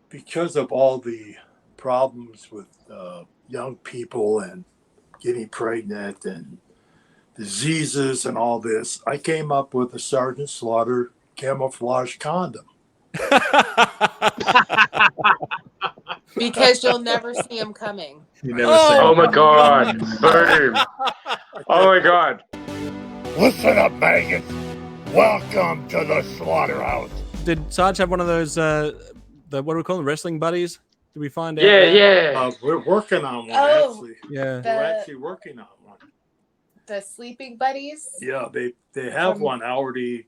because of all the problems with young people and getting pregnant and diseases and all this, I came up with a Sergeant Slaughter camouflage condom. Because you'll never see him coming. You never see Oh him. my God! Boom! Oh my God! Listen up, Vegas. Welcome to the Slaughterhouse. Did Sarge have one of those, what do we call them, wrestling buddies? Did we find out? Yeah. We're working on one, Oh, actually. Yeah. We're actually working on one. The sleeping buddies? Yeah, they have one already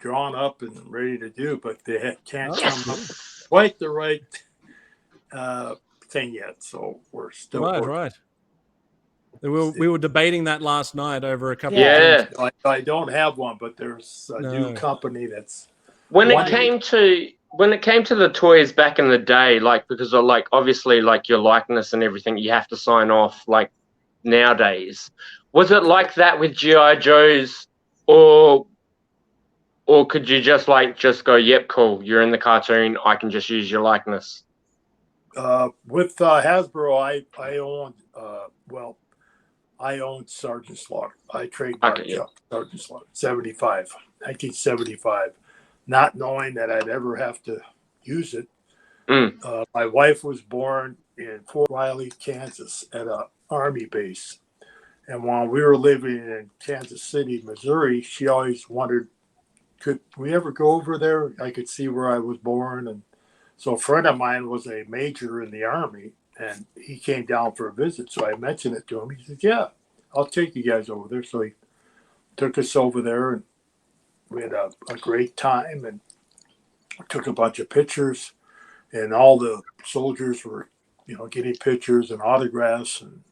drawn up and ready to do, but they can't come up quite the right thing yet. So we're still working. Right. We were debating that last night over a couple Yeah. of things. I don't have one, but there's a new company that's When it came to the toys back in the day, like because of like obviously like your likeness and everything, you have to sign off like nowadays. Was it like that with G.I. Joes, or could you just go, yep, cool, you're in the cartoon, I can just use your likeness? With Hasbro, I owned Sergeant Slaughter. I trademarked Sergeant Slaughter, 1975, not knowing that I'd ever have to use it. My wife was born in Fort Riley, Kansas, at an Army base. And while we were living in Kansas City, Missouri, she always wondered, could we ever go over there? I could see where I was born. And so a friend of mine was a major in the Army, and he came down for a visit. So I mentioned it to him. He said, yeah, I'll take you guys over there. So he took us over there, and we had a great time, and took a bunch of pictures, and all the soldiers were, getting pictures and autographs. And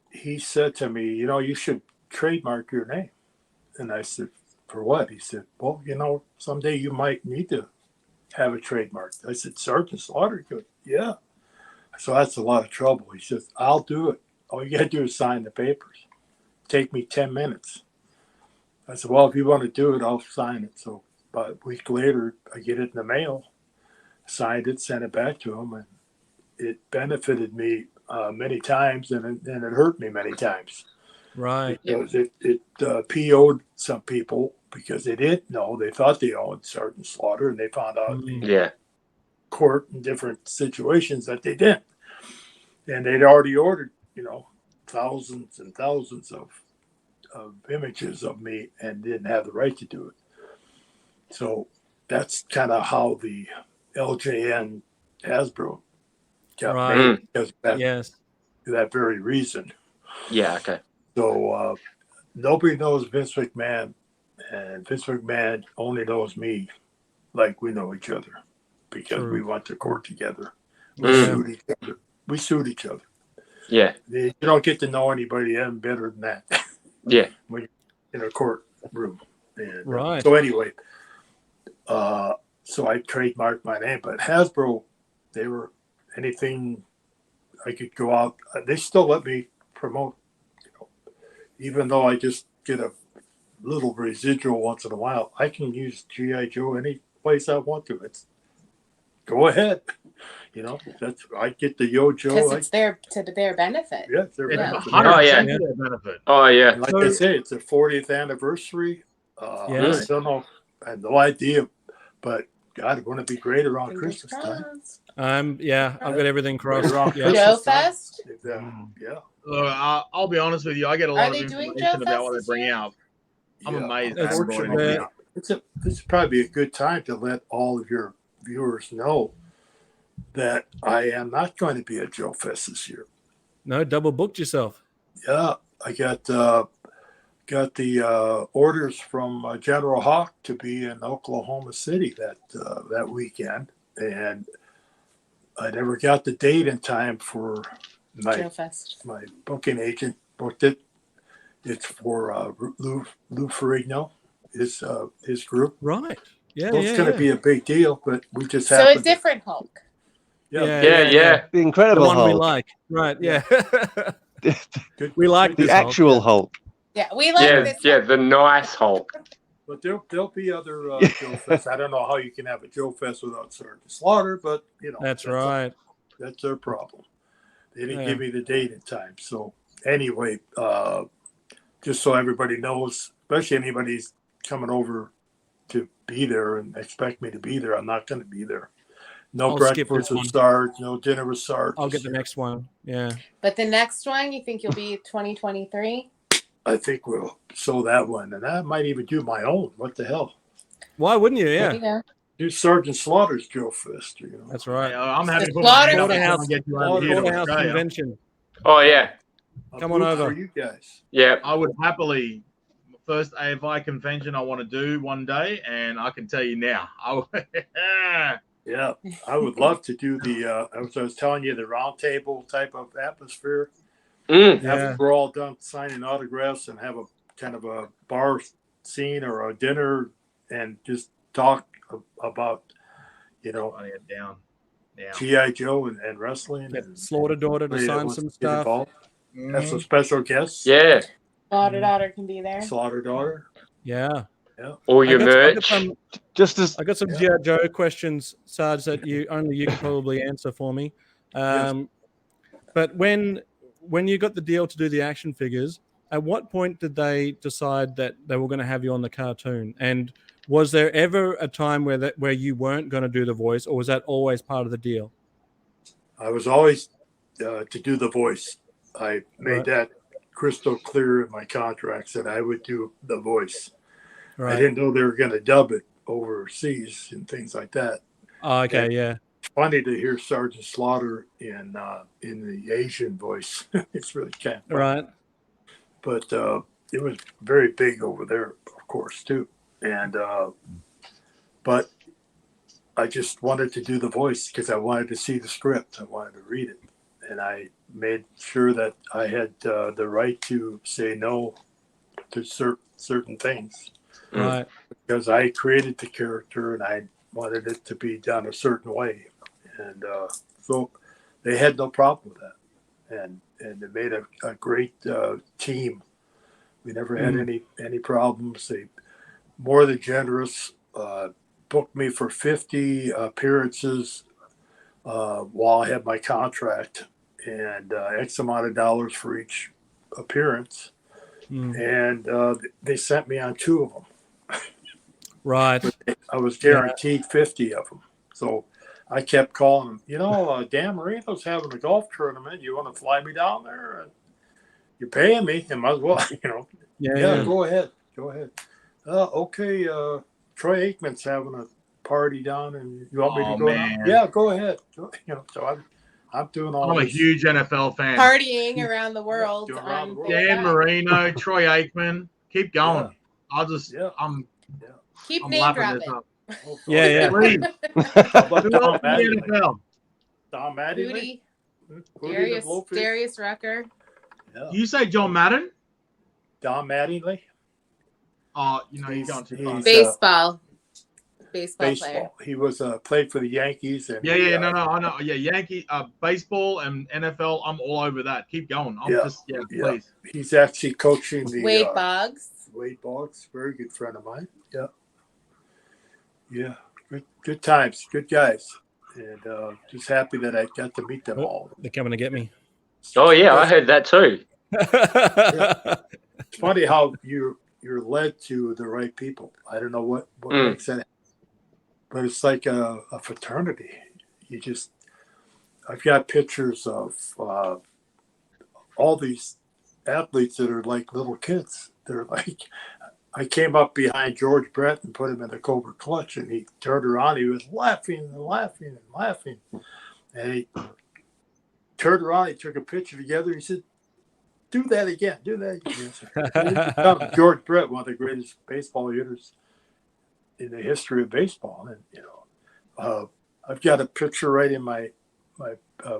he said to me, you should trademark your name. And I said, for what? He said, well, someday you might need to have a trademark. I said, Sergeant Slaughter? He goes, yeah. So that's a lot of trouble. He says, I'll do it. All you got to do is sign the papers. Take me 10 minutes. I said, well, if you want to do it, I'll sign it. So about a week later, I get it in the mail, signed it, sent it back to him, and it benefited me many times, and it hurt me many times. Right. Because it PO'd some people because they didn't know. They thought they owned Sergeant Slaughter, and they found out in court in different situations that they didn't. And they'd already ordered, thousands and thousands of images of me and didn't have the right to do it. So that's kind of how the LJN Hasbro got made, because that very reason. Yeah, okay. So nobody knows Vince McMahon, and Vince McMahon only knows me like we know each other, because we went to court together. We sued each other. Yeah. You don't get to know anybody any better than that. Yeah. When you're in a courtroom. Right. So anyway, so I trademarked my name, but Hasbro, they were anything I could go out. They still let me promote, even though I just get a little residual once in a while. I can use G.I. Joe any place I want to. It's go ahead. That's I get the Yo-Joe. Because it's to their benefit. Yeah, it's their benefit. Oh, yeah. Their benefit. Oh, yeah. Like I say, it's the 40th anniversary. I don't know. I have no idea, but God, wouldn't it be great around Christmas time? I've got everything crossed. Joe Fest? Yeah. I'll be honest with you. I get a lot of information about what they bring out. I'm amazed. It's probably a good time to let all of your viewers know that I am not going to be at Joe Fest this year. No, double booked yourself. Yeah, I got the orders from General Hawk to be in Oklahoma City that weekend, and I never got the date in time for my booking agent booked it. It's for Lou Ferrigno, his group. Right. Yeah. Well, it's going to be a big deal, but we just have a different Hulk. Yeah. The Incredible Hulk. The one we like. Right. Yeah. We like the actual Hulk. Yeah, we like this. Yeah, the nice Hulk. But there'll be other Joe Fest. I don't know how you can have a Joe Fest without Sergeant Slaughter, but that's right. That's their problem. They didn't Yeah. give me the date in time. So anyway, just so everybody knows, especially anybody's coming over to be there and expect me to be there, I'm not going to be there. No I'll skip breakfast this with one. Sarge, no dinner with Sarge. I'll get the next one. Yeah. But the next one, you think you'll be 2023? I think we'll show that one, and I might even do my own. What the hell? Why wouldn't you? There Yeah. you go. Do Sergeant Slaughter's Joe Fest. That's right. I'm happy to put Slaughterhouse. my hand up and get you over here to Slaughterhouse Australia. convention. Oh yeah, Come on over. for you guys. yeah. I would happily first AFI convention I want to do one day, and I can tell you now. Yeah, I would love to do the. I was telling you the round table type of atmosphere. Mm. Yeah. We're all done signing autographs and have a kind of a bar scene or a dinner and just talk about, Running it down. Yeah. G.I. Joe and wrestling. Get And Slaughter daughter to anybody that sign wants some to get stuff. involved. Have some special guests. Yeah. Daughter can be there. Slaughter daughter. Yeah. All your I merch. got some G.I. Joe questions, Sarge, that you could probably answer for me. But when you got the deal to do the action figures, at what point did they decide that they were going to have you on the cartoon? And was there ever a time where you weren't going to do the voice, or was that always part of the deal? I was always to do the voice. I made that crystal clear in my contracts that I would do the voice. Right. I didn't know they were going to dub it overseas and things like that. Oh, okay, And yeah. it's funny to hear Sergeant Slaughter in the Asian voice. It's really kind of funny. Right. But it was very big over there, of course, too. And but I just wanted to do the voice because I wanted to see the script. I wanted to read it, and I made sure that I had the right to say no to certain things. Right. Because I created the character and I wanted it to be done a certain way. And so they had no problem with that. And they made a great team. We never had any problems. They more than generous, booked me for 50 appearances while I had my contract and X amount of dollars for each appearance. And they sent me on 2 of them. Right. I was guaranteed 50 of them. So I kept calling them, Dan Marino's having a golf tournament. You want to fly me down there? And you're paying me. And might as well, Yeah. Go ahead. Okay. Troy Aikman's having a party down and you want me to go down? Yeah, go ahead. So I'm doing all I'm a this. huge NFL fan. Partying around the world. Doing around the world. Dan Marino, Troy Aikman. Keep going. Yeah. I'll just, Keep I'm name laughing this dropping. up. Yeah. Please. How about Who Tom else in Mattingly? the NFL? Tom Mattingly? Rudy, Darius Rucker. Yeah. You say John Madden? Tom Mattingly? Oh, you're going too far. Baseball. Baseball player. He was played for the Yankees. And I know. Yeah, Yankee, baseball and NFL. I'm all over that. Keep going. Please. He's actually coaching the Wade Boggs. Wade Boggs, very good friend of mine. Yeah. Good times, good guys, and just happy that I got to meet them all. They're coming to get me. Oh yeah, I heard that too. It's funny how you're led to the right people. I don't know what makes that, but it's like a fraternity. I've got pictures of all these athletes that are like little kids. They're like, I came up behind George Brett and put him in the Cobra Clutch, and he turned around. He was laughing and laughing and laughing. And he turned around. He took a picture together. He said, "Do that again. Do that again." George Brett, one of the greatest baseball hitters in the history of baseball. And I've got a picture right in my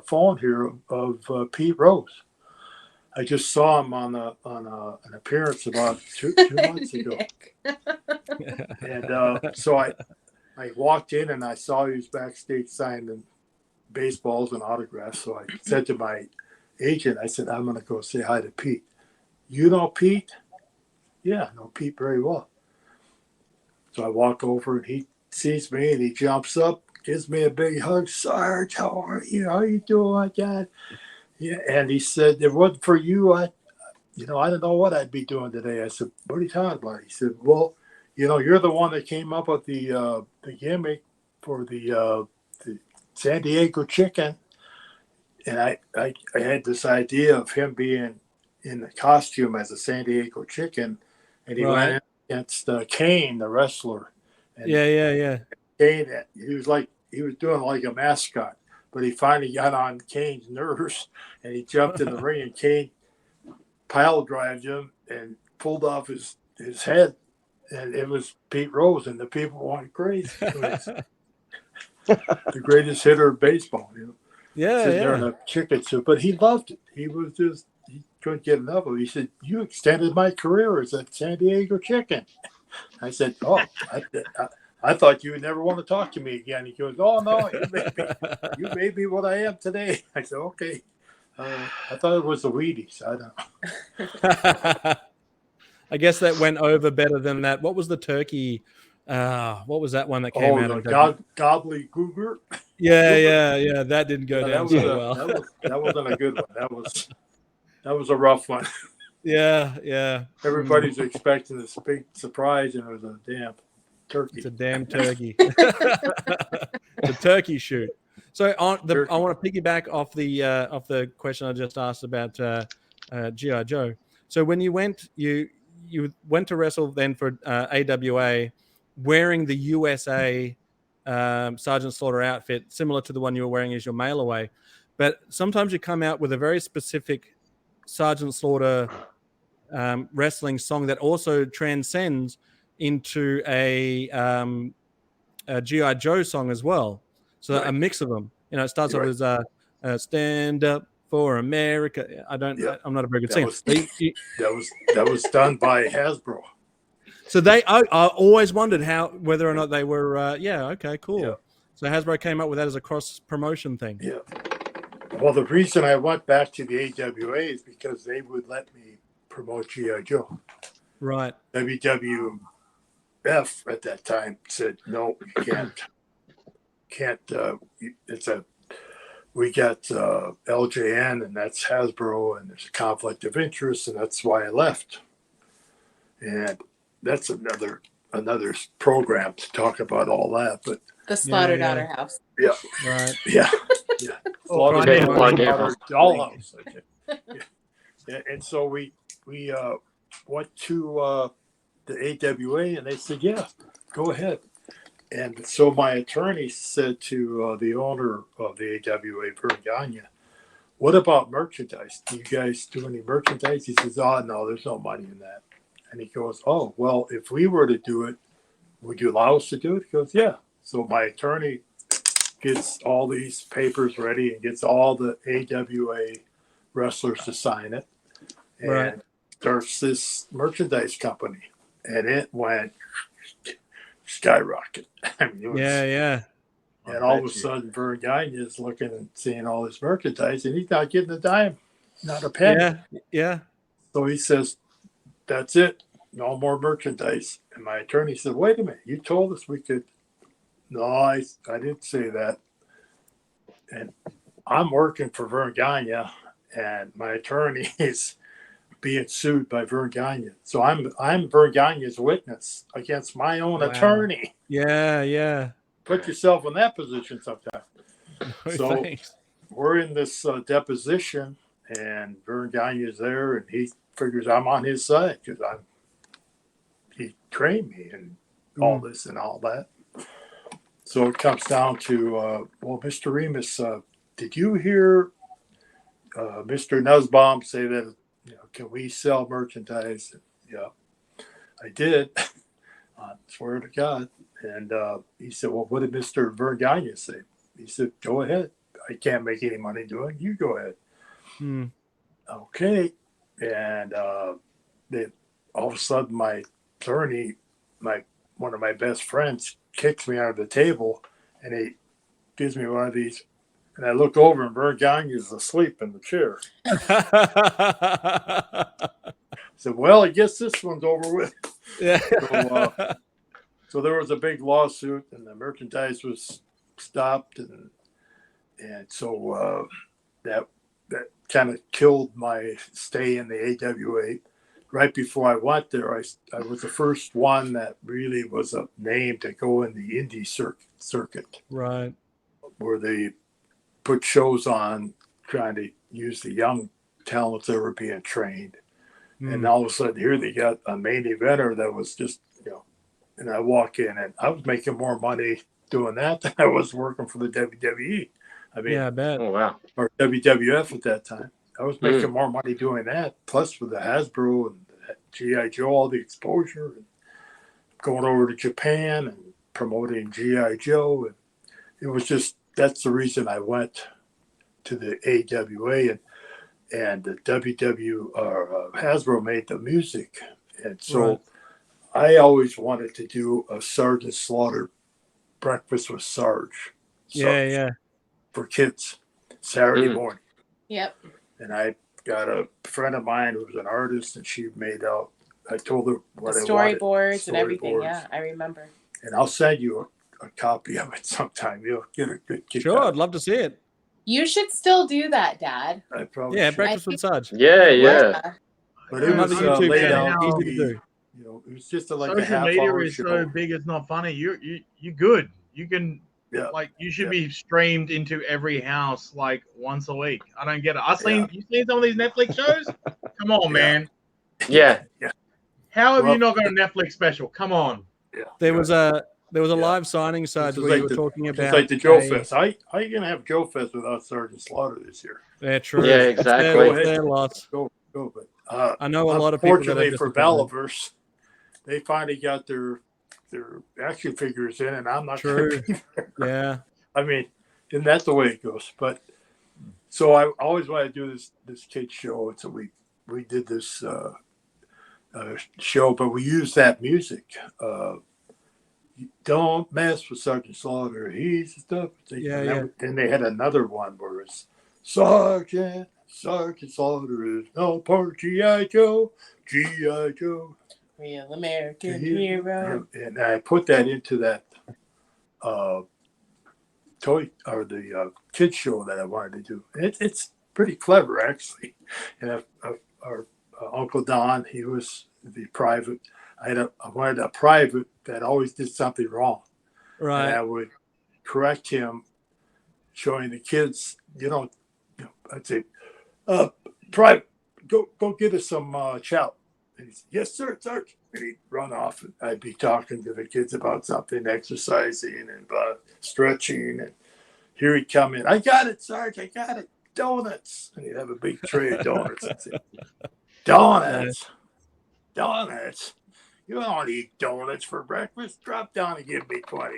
phone here of Pete Rose. I just saw him on an appearance about two months ago. And so I walked in and I saw he was backstage signing baseballs and autographs. So I said to my agent, I said, I'm going to go say hi to Pete. You know Pete? Yeah, I know Pete very well. So I walk over and he sees me and he jumps up, gives me a big hug. Sarge, how are you? How you doing, my God? Yeah. And he said, if it wasn't for you, I don't know what I'd be doing today. I said, what are you talking about? He said, well, you're the one that came up with the gimmick for the San Diego chicken. And I had this idea of him being in the costume as a San Diego chicken, and he went in against Kane, the wrestler. And yeah. Kane, he was doing like a mascot, but he finally got on Kane's nerves, and he jumped in the ring, and Kane pile drived him and pulled off his head, and it was Pete Rose, and the people went crazy. It was the greatest hitter of baseball, sitting there in a chicken suit, but he loved it. He couldn't get enough of it. He said, you extended my career as a San Diego chicken. I said, oh, I thought you would never want to talk to me again. He goes, oh, no, you made me what I am today. I said, okay. I thought it was the Wheaties. I don't know. I guess that went over better than that. What was the turkey? What was that one that came out? Gobbly Googer. Yeah. That didn't go down so well. That wasn't a good one. That was a rough one. Yeah. Everybody's expecting this big surprise, and it was a damn turkey. It's a damn turkey. It's a turkey shoot. So I want to piggyback off the question I just asked about G.I. Joe. So when you went to wrestle then for AWA, wearing the USA Sergeant Slaughter outfit, similar to the one you were wearing as your mail away, but sometimes you come out with a very specific Sergeant Slaughter wrestling song that also transcends into a G.I. Joe song as well. So a mix of them. It starts off as "Stand Up for America." I'm not a very good singer. That was done by Hasbro. So I always wondered whether or not they were. Okay, cool. Yeah. So Hasbro came up with that as a cross promotion thing. Yeah. Well, the reason I went back to the AWA is because they would let me promote G.I. Joe. Right. WWF at that time said, no, you can't. We got LJN, and that's Hasbro, and there's a conflict of interest, and that's why I left. And that's another program to talk about all that. But the Slaughterhouse. Yeah. Right. Yeah. Dollhouse. Yeah. And so we went to the AWA, and they said, yeah, go ahead. And so my attorney said to the owner of the AWA, Vern Gagne, what about merchandise? Do you guys do any merchandise? He says, oh, no, there's no money in that. And he goes, oh, well, if we were to do it, would you allow us to do it? He goes, yeah. So my attorney gets all these papers ready and gets all the AWA wrestlers to sign it. And starts this merchandise company. And it went skyrocket. I mean, it was, And all of a sudden, Vern Gagne is looking and seeing all this merchandise, and he's not getting a dime, not a penny. Yeah. So he says, that's it. No more merchandise. And my attorney said, wait a minute. You told us we could. No, I didn't say that. And I'm working for Vern Gagne, and my attorney is being sued by Vern Gagne. So I'm Vern Gagne's witness against my own attorney. Yeah. Put yourself in that position sometime. So we're in this deposition, and Vern Gagne is there, and he figures I'm on his side because he trained me and all this and all that. So it comes down to, Mr. Remus, did you hear Mr. Nussbaum say that, can we sell merchandise? Yeah, I did. I swear to God. And he said, well, what did Mr. Vern Gagne say? He said, go ahead. I can't make any money doing it. You go ahead. Okay. And then all of a sudden, my attorney, one of my best friends, kicks me under the table, and he gives me one of these. And I look over, and Vern Gagne is asleep in the chair. I said, well, I guess this one's over with. Yeah. So there was a big lawsuit, and the merchandise was stopped, and so that kind of killed my stay in the AWA. Right before I went there, I was the first one that really was a name to go in the indie circuit. Right. Where they put shows on trying to use the young talents that were being trained. And all of a sudden here they got a main eventer that was just, and I walk in and I was making more money doing that than I was working for the WWE. I mean, yeah, I bet. Oh, wow. Or WWF at that time. I was making more money doing that, plus with the Hasbro and the G.I. Joe, all the exposure, and going over to Japan and promoting G.I. Joe. And it was just, that's the reason I went to the AWA, and the Hasbro made the music. And so I always wanted to do a Sergeant Slaughter Breakfast with Sarge. Yeah. For kids, Saturday morning. Yep. And I got a friend of mine who was an artist, and she made out. I told her what the I wanted. Storyboards and everything. Yeah, I remember. And I'll send you a copy of it sometime. You'll get a good kick Sure, out. I'd love to see it. You should still do that, Dad. I probably Yeah, should. Breakfast with Sarge. Yeah. But it was Another YouTube laid channel, out. easy to do. It was just like a Social half media hour is show. so big, it's not funny. You're good. You can. Yeah. Like you should be streamed into every house like once a week. I don't get it. You seen some of these Netflix shows? Come on, man. Yeah. How have you not got a Netflix special? Come on. Yeah. There was a live signing, Sarge, where you were talking about. It's like the Joe Fest. How are you gonna have Joe Fest without Sergeant Slaughter this year? Yeah, true. Yeah, exactly. It's their loss. Go. But I know a lot of people that are unfortunately for disappointed. Balaverse, they finally got their action figures in, and I'm not True. gonna be there. Yeah. I mean, isn't that the way it goes? But so I always want to do this kids show, and so we did this show, but we used that music. Don't mess with Sergeant Slaughter. He's the stuff. Then they had another one where it's Sergeant Slaughter is no part of G.I. Joe. G.I. Joe. Real American hero. And I put that into that toy or the kids show that I wanted to do. It's pretty clever, actually. And our Uncle Don, he was the private. I wanted a private that always did something wrong. Right. And I would correct him, showing the kids, I'd say, private, go get us some chow. And he'd say, yes, sir, Sarge. And he'd run off, and I'd be talking to the kids about something, exercising and stretching. And here he'd come in. I got it, Sarge. I got it. Donuts. And he'd have a big tray of donuts. I'd say, donuts. You don't eat donuts for breakfast. Drop down and give me 20.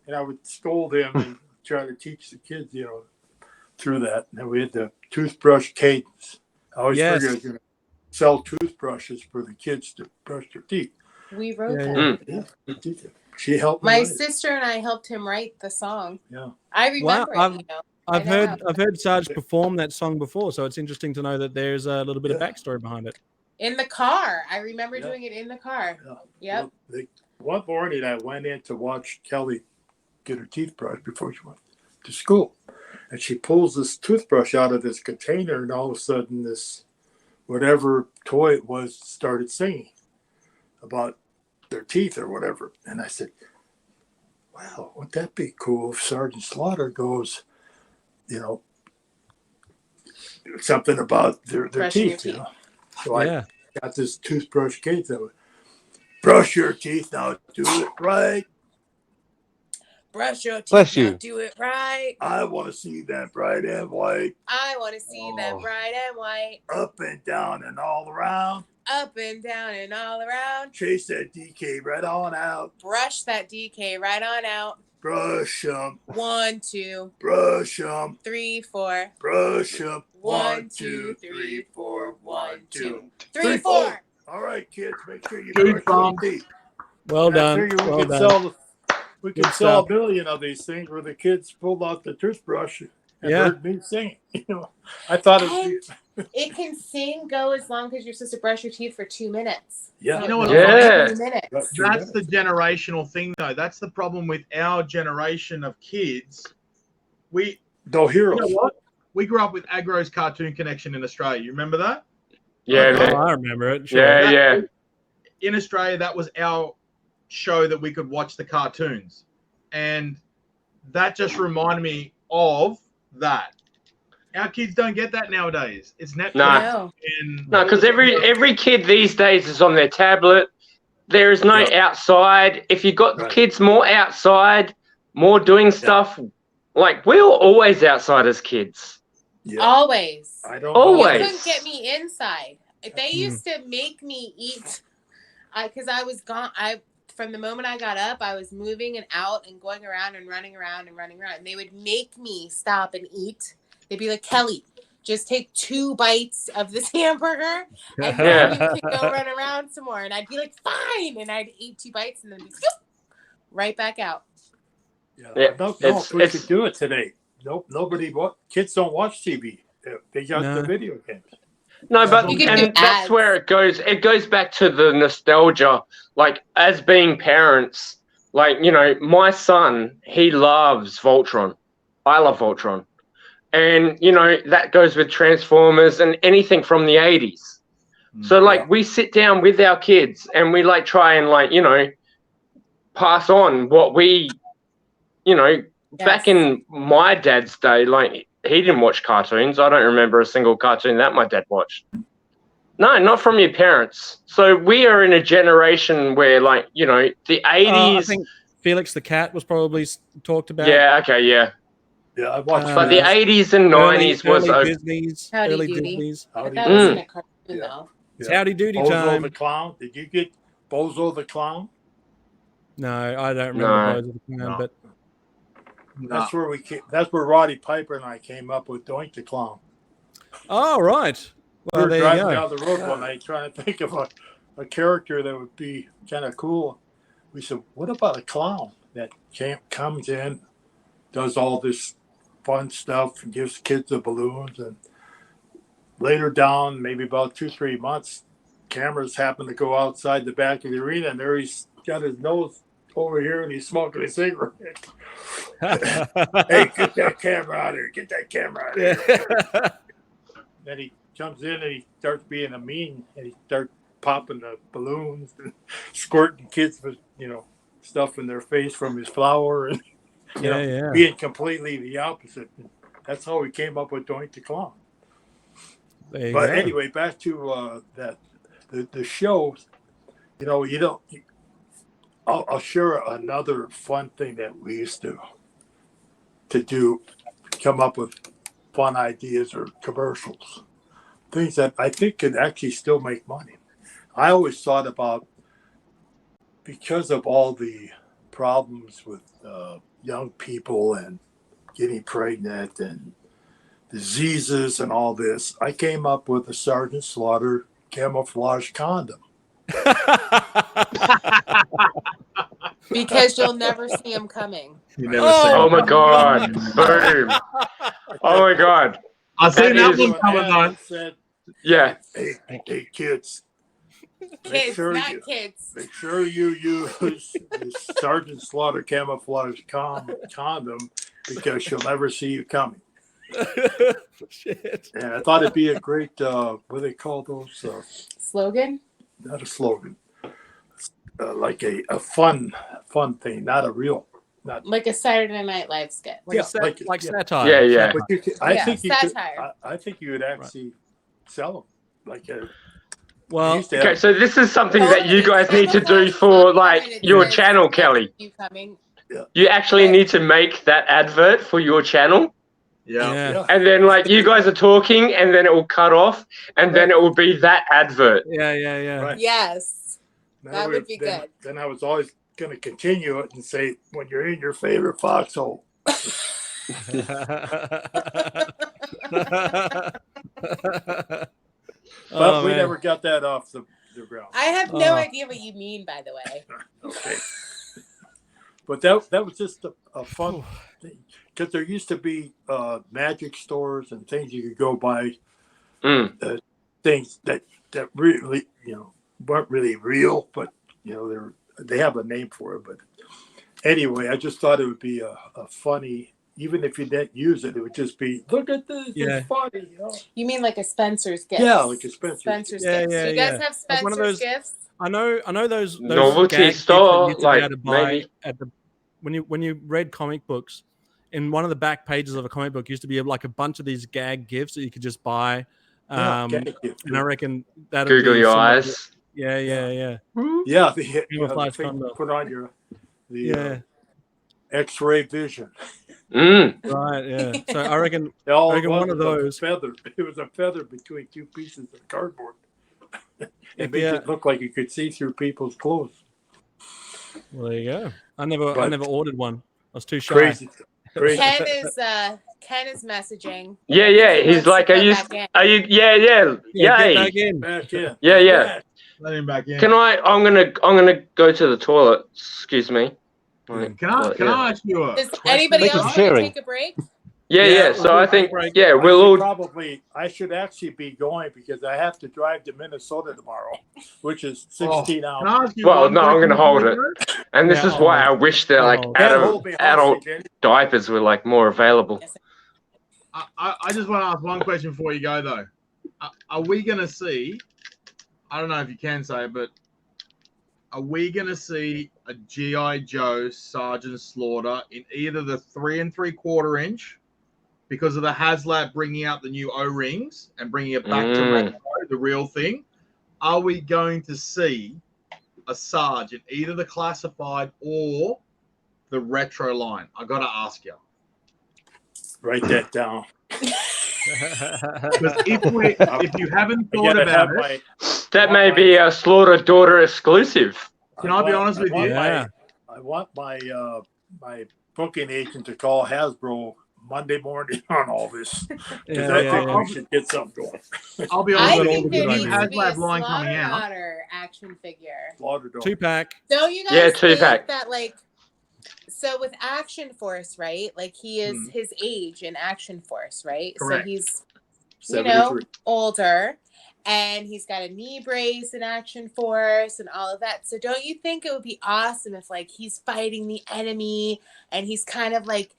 And I would scold him and try to teach the kids, through that. And then we had the toothbrush cadence. I always figured I was going to sell toothbrushes for the kids to brush their teeth. We wrote that. Yeah. She helped me. My sister and I helped him write the song. Yeah. I remember it. I've heard Sarge perform that song before, so it's interesting to know that there's a little bit of backstory behind it. In the car. I remember doing it in the car. Yeah. Yep. Well, one morning I went in to watch Kelly get her teeth brushed before she went to school. And she pulls this toothbrush out of this container, and all of a sudden this whatever toy it was started singing about their teeth or whatever. And I said, wow, wouldn't that be cool if Sergeant Slaughter goes, something about their teeth, So I got this toothbrush case that would brush your teeth, now do it right. Brush your teeth, Bless you. now do it right. I want to see that bright and white. I want to see that bright and white. Up and down and all around. Up and down and all around. Chase that DK right on out. Brush that DK right on out. Brush them. 1, 2. Brush them. 3, 4. Brush them. 1, 2, 3, 4. 1, 2, 3, 3, 4. All right, kids, make sure you Good brush your teeth. Well done. We could sell $1 billion of these things where the kids pulled out the toothbrush and Yeah. heard me singing. You know, I thought it was, It can go as long as you're supposed to brush your teeth for 2 minutes. yeah, You know what? Yeah. 2 minutes. That's two That's the minutes. generational thing, though. That's the problem with our generation of kids. We, No you heroes. know what? We grew up with Agro's Cartoon Connection in Australia. You remember that? Yeah, Oh, man. I remember it. Sure. Yeah, yeah. In Australia, that was our show that we could watch the cartoons. And that just reminded me of that. Our kids don't get that nowadays. It's Netflix. No. And No, because every kid these days is on their tablet. There is no outside. If you got Right. kids more outside, more doing stuff, like we were always outside as kids. Yeah. Always. I don't Always. You couldn't get me inside. They used to make me eat because I was gone. From the moment I got up, I was moving and out and going around and running around and running around. And they would make me stop and eat. They'd be like, Kelly, just take 2 bites of this hamburger and then you can go run around some more. And I'd be like, fine. And I'd eat 2 bites and then be right back out. Yeah. No, we could do it today. Nope. Nobody. Kids don't watch TV. They got the video games. No, but You can and do that's ads. where it goes. It goes back to the nostalgia. Like as being parents, like you know, my son, he loves Voltron. I love Voltron, and you know that goes with Transformers and anything from the 80s. So like we sit down with our kids and we like try and like you know pass on what we, you know, back in my dad's day, like. He didn't watch cartoons. I don't remember a single cartoon that my dad watched. No, not from your parents. So we are in a generation where, like, you know, the 80s. I think Felix the Cat was probably talked about. Yeah, okay, yeah. Yeah, I watched But the 80s and 90s was early Disney's. Howdy Early Doody. Disney's. But that wasn't a cartoon, though. It's Howdy Doody Bozo time. the Clown. Did you get Bozo the Clown? No, I don't remember Bozo the Clown, but That's where we came, that's where Roddy Piper and I came up with Doink the Clown. oh right. We Well, were there you driving go. down the road one night trying to think of a character that would be kind of cool. We said, what about a clown that comes in, does all this fun stuff, and gives kids the balloons, and later down, maybe about 2-3 months, cameras happen to go outside the back of the arena, and there he's got his nose over here, and he's smoking a cigarette. Hey, get that camera out of here! Get that camera out of here! Then he comes in and he starts being a mean, and he starts popping the balloons and squirting kids with stuff in their face from his flower, and being completely the opposite. That's how we came up with Doink the Clown. But anyway, back to the shows. I'll share another fun thing that we used to do, come up with fun ideas or commercials, things that I think could actually still make money. I always thought about, because of all the problems with young people and getting pregnant and diseases and all this, I came up with a Sergeant Slaughter camouflage condom. Because you'll never see them coming. You never see Oh my god! Boom! Oh my god! I've seen that is- one coming on. Said, Yeah. hey kids, Kids, sure kids. make sure you use this Sergeant Slaughter camouflage condom, because she'll never see you coming. Shit. And I thought it'd be a great, what do they call those? Slogan? Not a slogan. Like a fun thing, not a real. Not Like a Saturday Night Live skit. Like satire. Yeah, yeah. But satire. I think you would actually sell them. Like Well, Okay, so this is something that you guys need to do for like your channel, Kelly. You coming? You actually need to make that advert for your channel. Yeah. And then like you guys are talking and then it will cut off and then it will be that advert. Yeah. Right. Yes. That would be good. Then I was always going to continue it and say, when you're in your favorite foxhole. But we never got that off the ground. I have no idea what you mean, by the way. Okay. But that was just a fun thing. because there used to be magic stores and things you could go buy, things that really, weren't really real, but they have a name for it. But anyway, I just thought it would be a funny. Even if you didn't use it, it would just be, look at this, it's funny. You mean like a Spencer's Gifts? Yeah, like a Spencer's Yeah, Gifts. yeah, Do you guys yeah. have Spencer's one of those- Gifts? I know those Novelty gag gifts that store, you used to be like, able to buy maybe. at the when you read comic books. In one of the back pages of a comic book used to be like a bunch of these gag gifts that you could just buy. And I reckon that Googly eyes. Yeah. Yeah, put on the X-ray vision. Right, yeah. So I reckon one of those. Feather. It was a feather between two pieces of cardboard. It made Yeah. it look like you could see through people's clothes. Well, there you go. I never ordered one. I was too shy. Crazy. Ken is messaging. Yeah. He's like, are you? Yeah. Get back in. Back in. Yeah. Let him back in. I'm gonna go to the toilet. Excuse me. Can I ask you a Does question? anybody else want to take a break? Yeah. So I think I should actually be going because I have to drive to Minnesota tomorrow, which is 16 hours. Can I ask you Well, one no, I'm question gonna hold before it. And this is why I wish that like adult diapers were like more available. I just want to ask one question before you go though. Are we gonna see? I don't know if you can say it, but are we gonna see a G.I. Joe Sergeant Slaughter in either the 3 3/4 inch because of the HasLab bringing out the new O-rings and bringing it back to retro, the real thing? Are we going to see a Sarge in either the classified or the retro line? I gotta ask you. Write that down. Because if you haven't thought about it, that may be a Slaughter Daughter exclusive. Can I be honest with you? I want my my booking agent to call Hasbro Monday morning on all this. Because I think we should get something going. I'll be honest I with think you. there The needs to be a HasLab line coming out. Slaughter action figure. 2-pack. Don't you guys Yeah, think 2-pack. that like? So with Action Force, right? Like he is his age in Action Force, right? Correct. So he's 73. older, and he's got a knee brace in Action Force and all of that. So don't you think it would be awesome if like he's fighting the enemy and he's kind of like,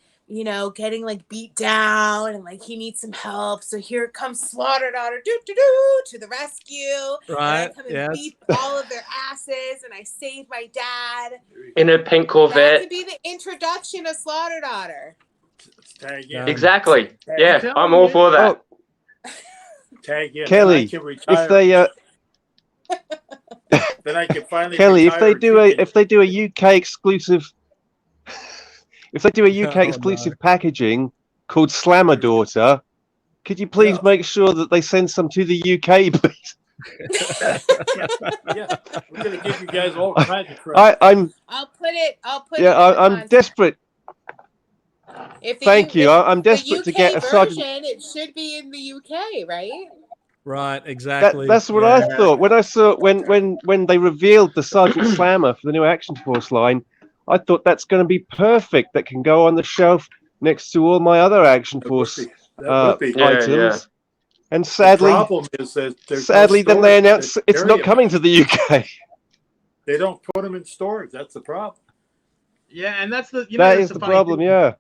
getting like beat down and like he needs some help. So here comes Slaughter Daughter to the rescue. Right. And I come and beat all of their asses and I save my dad. In a pink That Corvette. could be the introduction of Slaughter Daughter. Exactly. Yeah, I'm all for that. Tag in. Kelly, if they then I can finally Kelly, if retire they do a UK exclusive packaging called Slammer Daughter, could you please make sure that they send some to the UK, please? Yeah, we're gonna give you guys all kinds of crap. I'm desperate. Thank you. I'm desperate to get a Sergeant. It should be in the UK, right? Right, exactly. That's what I thought when I saw when they revealed the Sergeant Slammer for the new Action Force line. I thought that's going to be perfect. That can go on the shelf next to all my other Action Force items. And sadly, the problem is that then they announced it's not coming to the UK. They don't put them in stores. That's the problem. Yeah, and that's the that is the problem. Yeah.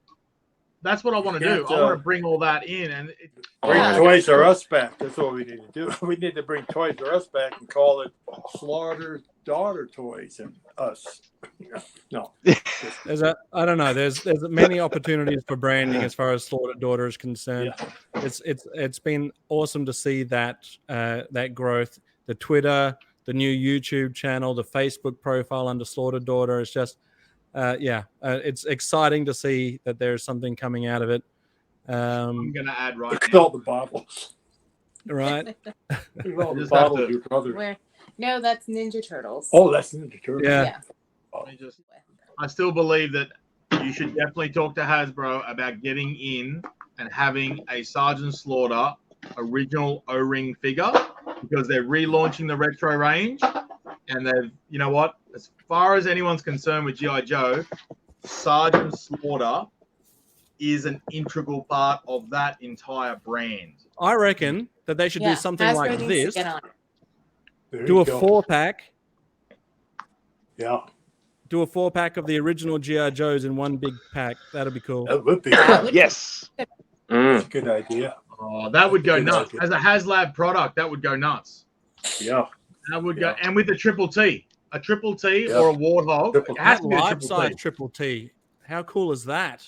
That's what I want to do. I want to bring all that in and bring Toys R Us back. That's what we need to do. We need to bring Toys R Us back and call it Slaughter Daughter Toys and Us. No. I don't know. There's many opportunities for branding as far as Slaughter Daughter is concerned. Yeah. It's been awesome to see that that growth. The Twitter, the new YouTube channel, the Facebook profile under Slaughter Daughter. It's just it's exciting to see that there's something coming out of it. I'm gonna add right now. All the bottles. Right. All the bottles, your brother. Where? No, that's Ninja Turtles. Oh, that's Ninja Turtles. Yeah. I still believe that you should definitely talk to Hasbro about getting in and having a Sergeant Slaughter original O-ring figure because they're relaunching the retro range. And they've, you know what? As far as anyone's concerned with G.I. Joe, Sergeant Slaughter is an integral part of that entire brand. I reckon that they should do something Hasbro like needs to this. get on it. Do a 4-pack. Yeah. Do a 4-pack of the original GI Joes in one big pack. That'd be cool. That would be Yes. That's a good idea. Oh, that would go Good nuts. idea. As a HasLab product, that would go nuts. Yeah. That would go, and with the triple T, a triple T Yeah. or a Warthog, Triple it has to be a Life triple size T. triple T. How cool is that?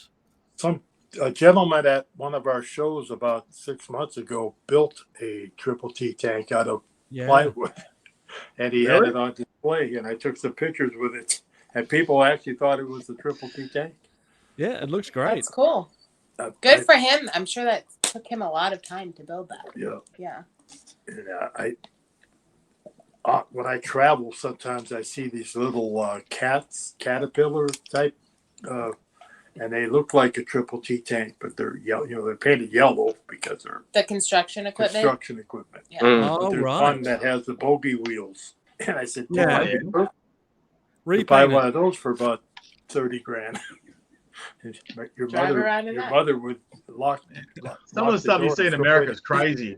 A gentleman at one of our shows about 6 months ago built a triple T tank out of plywood, and he had it on display. And I took some pictures with it, and people actually thought it was the triple T tank. Yeah, it looks great. That's cool. Good for him. I'm sure that took him a lot of time to build that. Yeah. Yeah. And when I travel, sometimes I see these little caterpillar type, and they look like a triple T tank, but they're yellow. You know, they're painted yellow because they're The construction equipment. Yeah. Oh, There's right. one that has the bogey wheels, and I said, Yeah. you Repaint buy it. one of those for about $30,000. Your Drive around in that. mother would lock. Some of the stuff you door see in and America is crazy.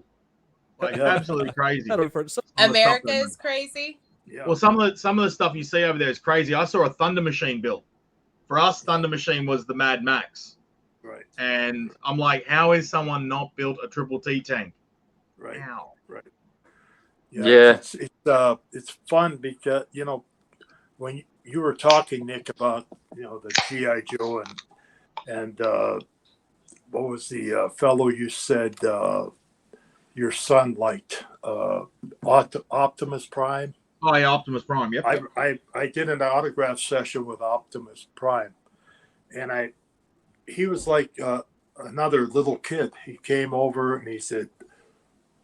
Like, Yeah. absolutely crazy. That'll for itself. America is crazy. Yeah. Well, some of the stuff you see over there is crazy. I saw a Thunder Machine built. For us, Thunder Machine was the Mad Max. Right. And I'm like, how is someone not built a triple T tank? Right. How? Right. Yeah. It's fun because when you were talking, Nick, about the GI Joe and what was the fellow you said your son liked Optimus Prime. Oh, yeah, Optimus Prime. Yep. I did an autograph session with Optimus Prime, and he was like another little kid. He came over and he said,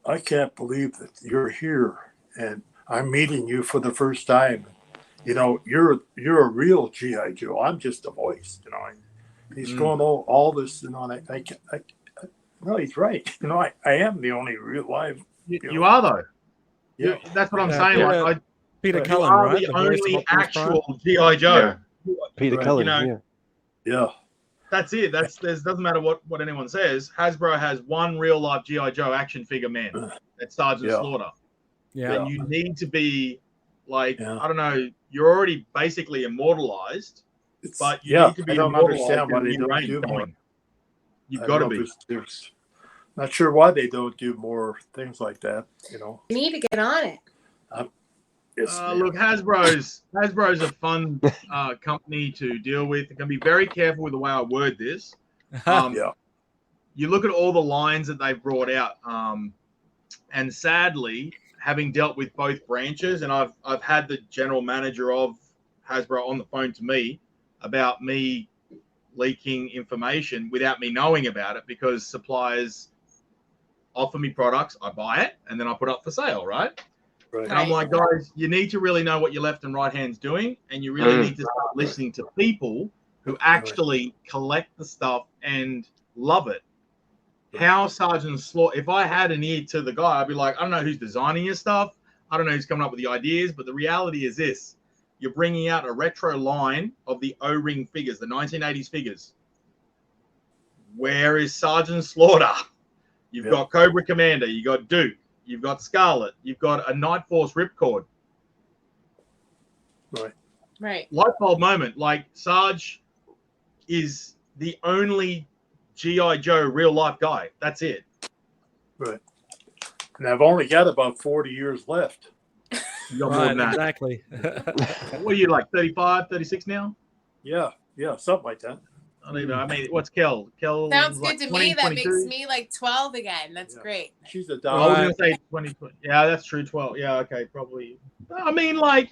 "I can't believe that you're here, and I'm meeting you for the first time. You're a real GI Joe. I'm just a voice." And he's going all this, and I no, he's right. I am the only real live. You are though. Yeah, that's what I'm saying. Peter, Like, Peter you Cullen, are right? the voice of only Optimus Prime. actual GI Joe. Yeah. Peter Right. Cullen. Yeah. That's it. Doesn't matter what anyone says. Hasbro has one real life GI Joe action figure man. That's Sergeant Slaughter. Yeah. And you need to be like, Yeah. I don't know, you're already basically immortalized, but you need to be I don't immortalized understand why in they the don't reign do more. coming. You've I got to don't know be. if there's not sure why they don't do more things like that. You need to get on it. Look, Hasbro's a fun company to deal with. I'm going to be very careful with the way I word this. Yeah. You look at all the lines that they've brought out, and sadly, having dealt with both branches, and I've had the general manager of Hasbro on the phone to me about me leaking information without me knowing about it, because suppliers offer me products, I buy it, and then I put it up for sale, right? Right. And I'm like, guys, you need to really know what your left and right hand's doing, and you really need to start listening to people who actually collect the stuff and love it. How Sergeant Slaughter, if I had an ear to the guy, I'd be like, I don't know who's designing your stuff. I don't know who's coming up with the ideas, but the reality is this. You're bringing out a retro line of the O-ring figures, the 1980s figures. Where is Sergeant Slaughter? You've got Cobra Commander, you got Duke, you've got Scarlet, you've got a Night Force Ripcord. Right. Light bulb moment. Like, Sarge is the only G.I. Joe real life guy. That's it. Right. And I've only got about 40 years left. You got more than that. Exactly. What are you, like 35, 36 now? Yeah, something like that. I don't even know. I mean, what's Kel? Kel Sounds like good to 20, me. That 22? makes me like 12 again. That's great. She's a Well, I was dog. going to say 20. Yeah, that's true. 12. Yeah, okay, probably. I mean, like,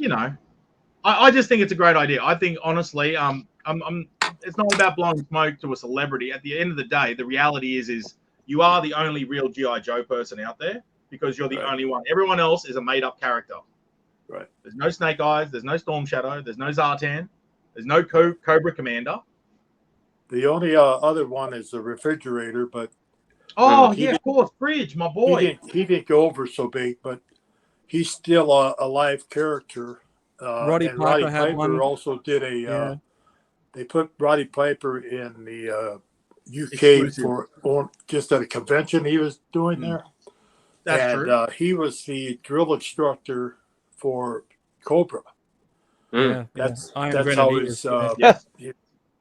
I just think it's a great idea. I think, honestly, it's not about blowing smoke to a celebrity. At the end of the day, the reality is you are the only real G.I. Joe person out there, because you're the only one. Everyone else is a made-up character. Right. There's no Snake Eyes. There's no Storm Shadow. There's no Zartan. There's no Cobra Commander. The only other one is the refrigerator, but Oh, yeah, of course. Fridge, my boy. he didn't go over so big, but he's still a live character. Roddy and Piper Roddy had Piper one. also did a. They put Roddy Piper in the UK Exclusive. for just at a convention he was doing there. That's and true. He was the drill instructor for Cobra. Yeah, That's Iron that's how Grenadiers, his Yes.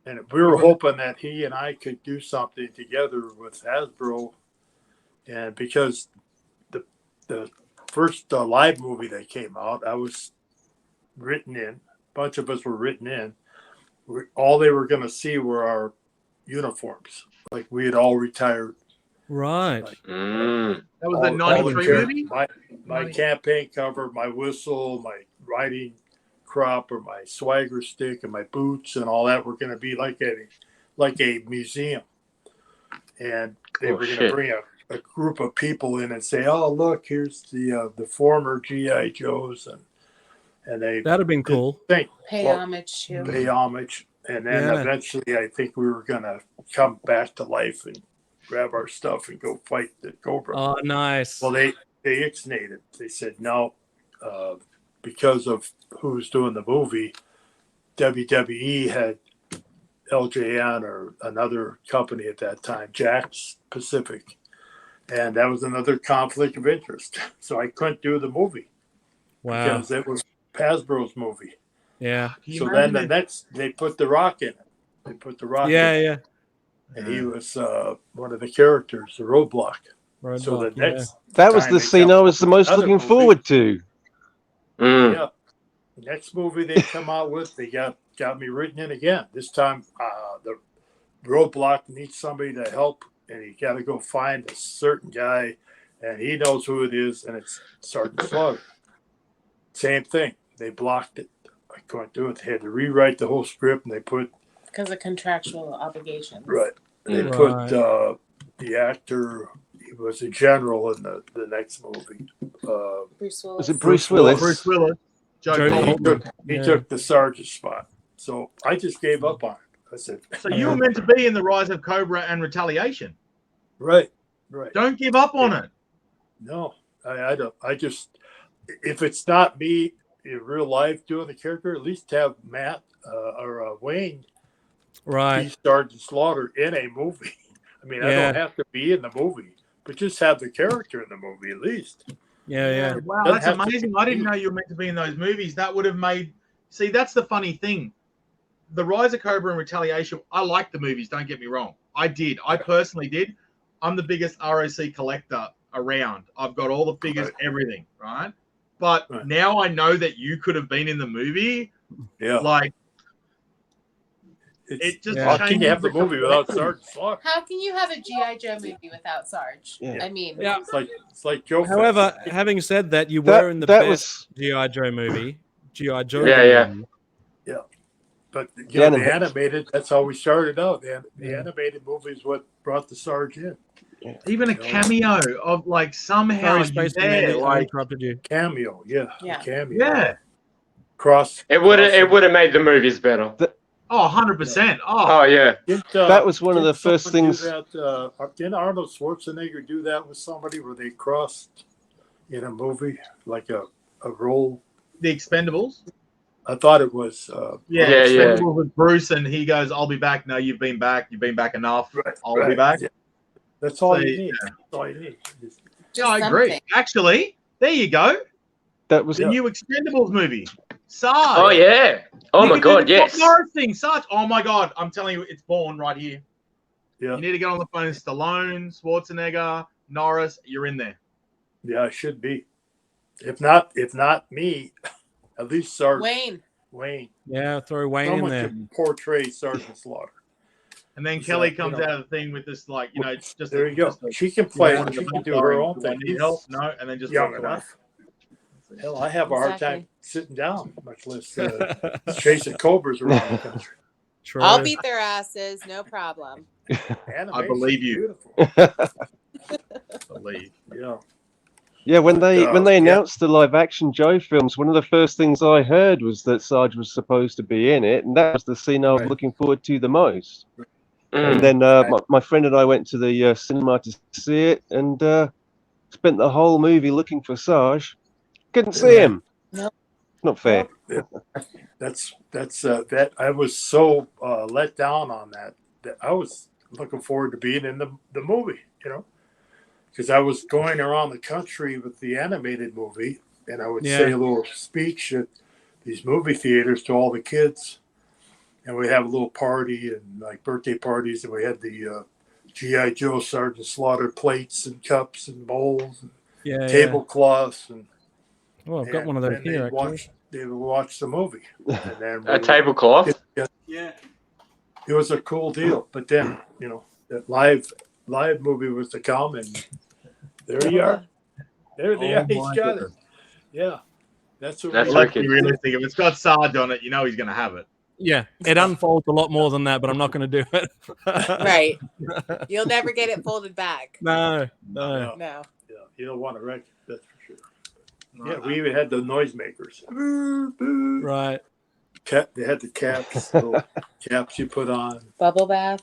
and we were hoping that he and I could do something together with Hasbro, and because the first live movie that came out, I was written in. A bunch of us were written in. All they were going to see were our uniforms, like we had all retired. Right. Like, That was all- the all 93 char- movie? My campaign cover, my whistle, my riding crop, or my swagger stick, and my boots, and all that were going to be like a museum. And they were going to bring a group of people in and say, "Oh, look, here's the former GI Joes," and they That'd have been cool. Pay homage to. pay homage. And then Yeah. eventually, I think we were going to come back to life and grab our stuff and go fight the Cobra. Oh, nice. Well, they ixnayed it. They said no, because of who's doing the movie. WWE had LJN or another company at that time, Jack's Pacific, and that was another conflict of interest. So I couldn't do the movie Wow. because it was Hasbro's movie. Yeah. So then they put The Rock in it. They put The Rock in it. Yeah. And he was one of the characters, the Roadblock. So the Roadblock, next That was time the they scene come I was the most another looking movie. forward to. Yeah. Next movie they come out with, they got me written in again. This time, the Roadblock needs somebody to help, and he got to go find a certain guy, and he knows who it is, and it's Sergeant Slaughter. Same thing. They blocked it. I couldn't do it. They had to rewrite the whole script, and they put Because of contractual obligations. right. They Right. put the actor. He was a general in the next movie. Bruce Willis. Was it Bruce Willis? Bruce Willis. Joe Jody Coleman. He took the sergeant spot. So I just gave up on it. I said, So you were meant to be in the Rise of Cobra and Retaliation. right. Don't give up on it. No, I don't. I just, if it's not me in real life doing the character, at least have Matt or Wayne be Right. Sergeant Slaughter in a movie. I mean, I Yeah. don't have to be in the movie, but just have the character in the movie at least. Yeah. Wow, Doesn't that's have to amazing. be I didn't you. know you were meant to be in those movies. That would have made. See, that's the funny thing. The Rise of Cobra and Retaliation, I like the movies, don't get me wrong. I did. I personally did. I'm the biggest ROC collector around. I've got all the figures, everything, right? But now I know that you could have been in the movie. Yeah. Like, it just how can you have the changes the movie without complexity. Sergeant Slaughter? How can you have a G.I. Joe movie without Sarge? Yeah. I mean, Yeah. It's like Joe. However, having said that, you That- were in the that best G.I. Joe movie. G.I. Joe Yeah, movie. But you Yeah, know, and- the animated, that's how we started out. The animated movie is what brought the Sarge in. even a cameo of like somehow Sorry, you Spaceman, there. I Like, interrupted you. Cameo, yeah. Yeah. Cameo. yeah. It would have made the movies better. Oh, 100%. Oh, Oh yeah. That was one of the Didn't first someone do things- That, didn't Arnold Schwarzenegger do that with somebody where they crossed in a movie, like a role? The Expendables. I thought it was. Yeah, Yeah, yeah. Expendables with Bruce, and he goes, "I'll be back." No, you've been back. You've been back enough. I'll be right. back. Yeah. That's all So, you need. That's all you need. Just- Yeah, I agree. something. Actually, there you go. That was The new Expendables movie. Sarge. Oh yeah. Oh You my can do god, the yes. Chuck Norris thing, Sarge. Oh my god, I'm telling you, it's born right here. Yeah. You need to get on the phone. Stallone, Schwarzenegger, Norris. You're in there. Yeah, it should be. If not me, at least Sergeant Wayne. Yeah, throw Wayne Someone in there. could portray Sergeant Slaughter. And then So, Kelly you comes know. out of the thing with this, like, it's just There you go. She can play. She She can do her own thing. Need help? No, and then just Young walks away. enough. Hell, I have a hard Exactly. time sitting down, much less chasing cobras around the country. True. I'll beat their asses, no problem. Animation's believe you. Beautiful. Believe. Yeah. Yeah, when they Yeah. announced the live action Joe films, one of the first things I heard was that Sarge was supposed to be in it, and that was the scene I was Right. looking forward to the most. Mm. And then my friend and I went to the cinema to see it, and spent the whole movie looking for Sarge. Couldn't see him. No. Not fair. That's that. I was so let down on that. That I was looking forward to being in the movie, because I was going around the country with the animated movie, and I would say a little speech at these movie theaters to all the kids, and we have a little party and like birthday parties, and we had the G.I. Joe Sergeant Slaughter plates and cups and bowls and tablecloths. And I've got one of those here, actually. They would watch the movie. And then a tablecloth? Yeah. It was a cool deal. But then, that live movie was to come, and there you are. There they are. He's got it. Yeah. That's lucky, realistic. If it's got Sarge on it, he's going to have it. Yeah, it unfolds a lot more than that, but I'm not going to do it. Right. You'll never get it folded back. No. Yeah, you don't want to wreck it, that's for sure. Yeah, we even had the noisemakers. Right. They had the caps, little caps you put on. Bubble bath.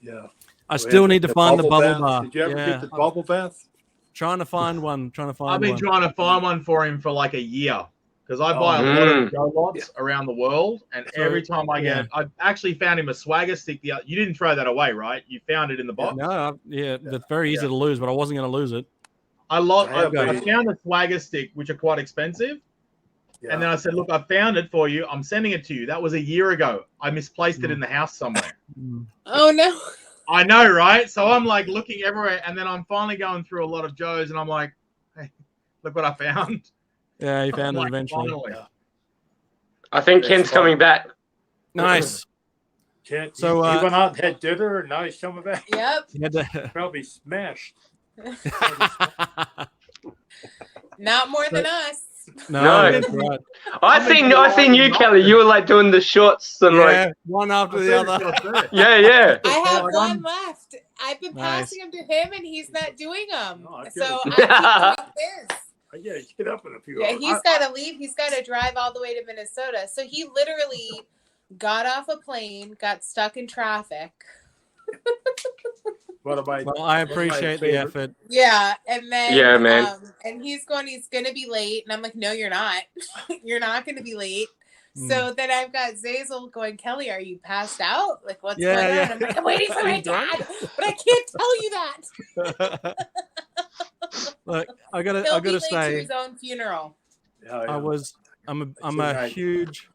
Yeah. I still need to find the bubble bath. Did you ever get the bubble bath? Trying to find one. I've been trying to find one for him for like a year. Because I buy a lot of Joe lots around the world, and every time I actually found him a swagger stick. You didn't throw that away, right? You found it in the box. No, that's very easy to lose, but I wasn't going to lose it. I found a swagger stick, which are quite expensive, and then I said, "Look, I found it for you. I'm sending it to you." That was a year ago. I misplaced it in the house somewhere. Oh no! I know, right? So I'm like looking everywhere, and then I'm finally going through a lot of Joes, and I'm like, "Hey, look what I found." Yeah, he found it eventually. Finally. I think Ken's coming back. Nice. Ken, so he went out and had dinner, and now he's coming back. Yep. Probably smashed. Not more than us. No. That's right. I seen you, Kelly. You were like doing the shorts and like one after the other. Yeah. I have one left. I've been passing them to him, and he's not doing them. So I keep doing his. Yeah, get up in a few hours. He's got to leave. He's got to drive all the way to Minnesota. So he literally got off a plane, got stuck in traffic. Well, I appreciate the effort. Yeah, and then man. And he's going to be late, and I'm like, no, you're not. You're not going to be late. So then I've got Zazel going, Kelly, are you passed out? Like, what's going on? I'm like, I'm waiting for my dad, but I can't tell you that. Look, I gotta say, to his own funeral. I'm a huge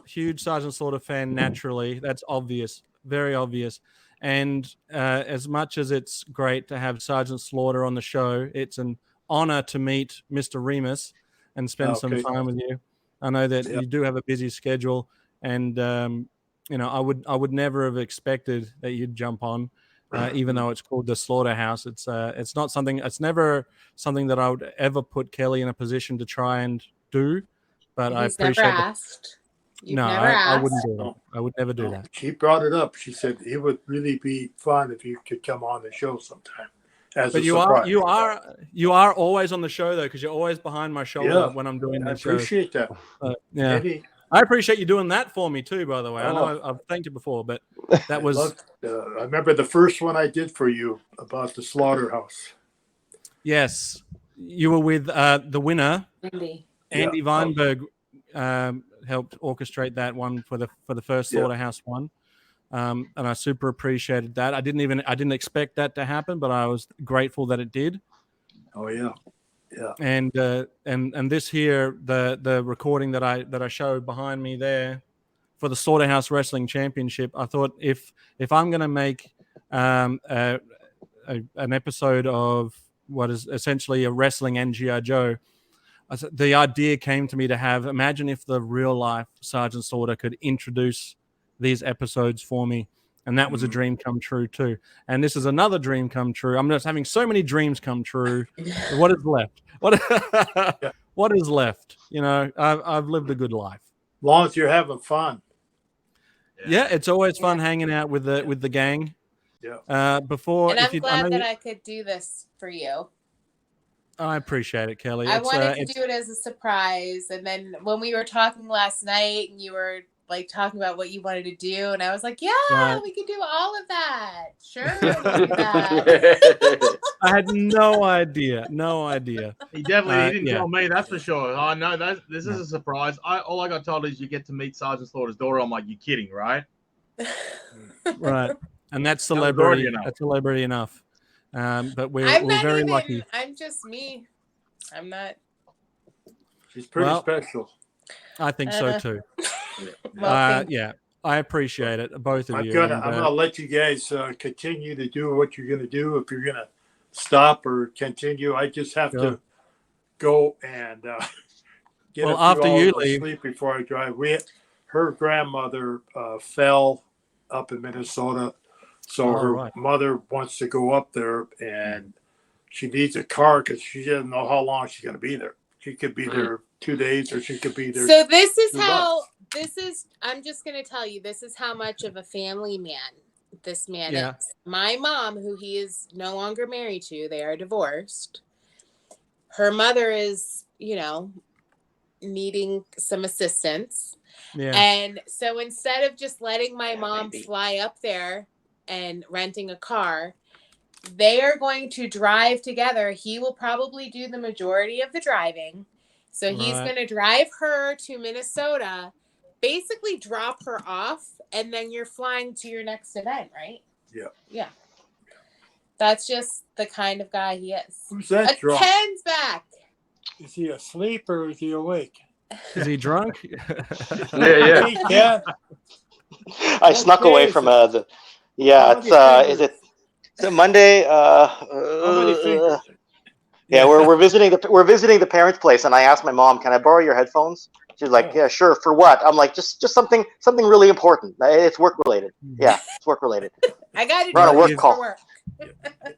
Sergeant Slaughter fan naturally. That's obvious, very obvious. And as much as it's great to have Sergeant Slaughter on the show, it's an honor to meet Mr. Remus and spend some time with you. I know that you do have a busy schedule, and I would never have expected that you'd jump on. Even though it's called the Slaughterhouse, it's not something. It's never something that I would ever put Kelly in a position to try and do. But I appreciate. Never asked. I wouldn't do that. I would never do that. She brought it up. She said it would really be fun if you could come on the show sometime. But you are always on the show though, because you're always behind my shoulder when I'm doing this show. I appreciate that. Maybe. I appreciate you doing that for me too, by the way. I know I've thanked you before, but that was... I remember the first one I did for you about the Slaughterhouse. Yes. You were with the winner, Andy Weinberg, helped orchestrate that one for the first Slaughterhouse one. And I super appreciated that. I didn't expect that to happen, but I was grateful that it did. Oh, yeah. Yeah. And this here, the recording that I showed behind me there for the Slaughterhouse Wrestling Championship, I thought if I'm going to make an episode of what is essentially a wrestling and G.I. Joe, the idea came to me to imagine if the real life Sergeant Slaughter could introduce these episodes for me. And that was a dream come true too. And this is another dream come true. I'm just having so many dreams come true. What is left? What is left? I've lived a good life. As long as you're having fun. Yeah, it's always fun hanging out with the gang. Yeah. And I'm glad that I could do this for you. I appreciate it, Kelly. I wanted to do it as a surprise. And then when we were talking last night and you were like talking about what you wanted to do, and I was like, we could do all of that. Sure, we'll do that. I had no idea. He definitely didn't tell me, that's for sure. I know this is a surprise. All I got told is you get to meet Sergeant Slaughter's daughter. I'm like, you're kidding, right? Right. and that's already celebrity. enough. That's celebrity enough. But we're I'm we're not very even. lucky. I'm just me. I'm not. She's pretty Well, special. I think so too. Well, Yeah, I appreciate it, both of I'm you. gonna and, I'm gonna let you guys continue to do what you're gonna do. If you're gonna stop or continue, I just have Sure. to go and get Well, a few after hours you of leave- sleep before I drive. Her grandmother fell up in Minnesota, so Oh, her right. mother wants to go up there, and she needs a car because she doesn't know how long she's gonna be there. She could be there 2 days, or she could be there. so this is 2 how. months. This is. I'm just gonna tell you. This is how much of a family man this man Yeah. is. My mom, who he is no longer married to, they are divorced. Her mother is, needing some assistance. Yeah. And so instead of just letting my mom fly up there and renting a car, they are going to drive together. He will probably do the majority of the driving. So he's Right. going to drive her to Minnesota, basically drop her off, and then you're flying to your next event, right? Yeah. Yeah. That's just the kind of guy he is. Who's that drunk? Ken's back. Is he asleep or is he awake? Is he drunk? Yeah. Hey, Ken. I snuck Okay, away from so- the. Yeah, How it's many is fingers? it Monday? How many fingers? Yeah, we're visiting the parents' place, and I asked my mom, "Can I borrow your headphones?" She's like, Oh. "Yeah, sure. For what?" I'm like, "Just something really important. It's work related. Yeah, it's work related." I got to We're on a do work this call. for work.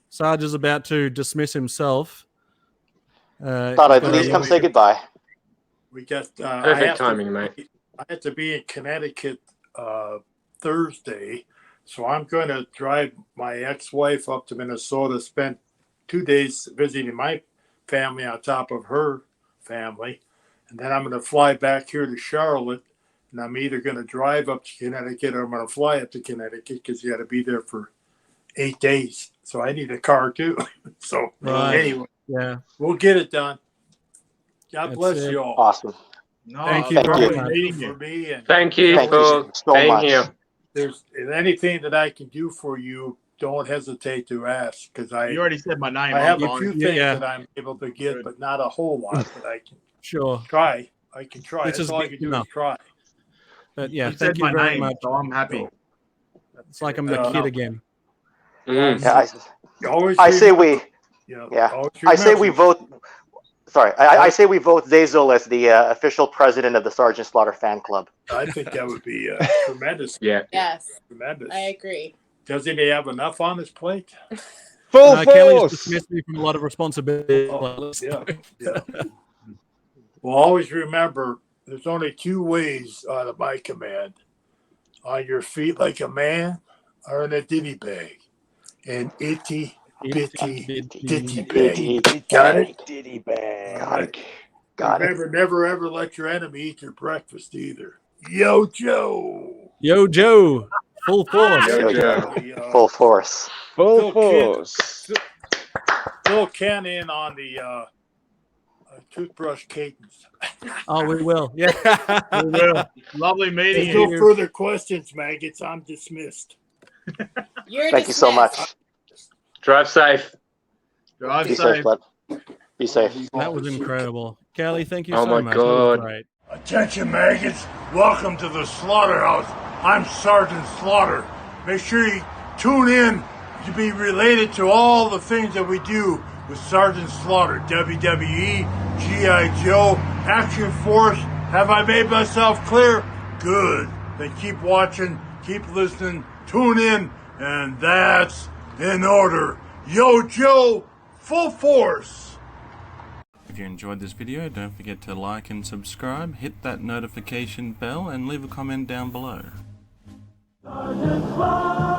Sarge is about to dismiss himself. Thought I'd at least come say goodbye. We got Perfect timing, mate. I have to be in Connecticut Thursday, so I'm going to drive my ex-wife up to Minnesota, spend 2 days visiting my family on top of her family, and then I'm going to fly back here to Charlotte, and I'm either going to drive up to Connecticut or I'm going to fly up to Connecticut because you got to be there for 8 days. So I need a car too. So Right. anyway, Yeah. we'll get it done. God That's bless it. you all. Awesome. No, Thank you Thank very you. much. meeting For you. me, and Thank you Thank for you so being much. here. there's anything that I can do for you, don't hesitate to ask because I You already said my name. have I'm a few fine. things Yeah. that I'm able to get, but not a whole lot. But I can Sure. try. I can try. This That's is all I good can do enough. is try. But yeah, You thank said you my very name, much. so I'm happy. It's like I'm the kid again. Mm. Yeah, Always I say remember, we. always I say we remember, vote. Sorry, I say we vote Zazel as the official president of the Sergeant Slaughter fan club. I think that would be tremendous. Yeah. Yes, Tremendous. I agree. Doesn't he have enough on his plate? Full Kelly's force. dismissed me from a lot of responsibility. Oh, yeah. Well, always remember, there's only 2 ways out of my command: on your feet like a man, or in a ditty bag. An itty bitty ditty bag. Got it? Diddy bag. All right. Got it. Remember, never ever let your enemy eat your breakfast either. Yo, Joe. Yo, Joe, full force. Yo, Joe. Full force. Full Phil force. Fill Ken in on the toothbrush cadence. Oh, we will. Yeah. We will. Lovely meeting There's you. no further questions, maggots. I'm dismissed. You're Thank you so dismissed. much. Drive safe. Drive Be safe. safe, bud. Be safe. That was incredible. Kelly, thank you Oh so my much. God. That was great. Attention, maggots. Welcome to the Slaughterhouse. I'm Sergeant Slaughter. Make sure you tune in to be related to all the things that we do with Sergeant Slaughter. WWE, G.I. Joe, Action Force. Have I made myself clear? Good. Then keep watching, keep listening, tune in, and that's in order. Yo, Joe, full force. If you enjoyed this video, don't forget to like and subscribe, hit that notification bell, and leave a comment down below. Sergeant Slaughter!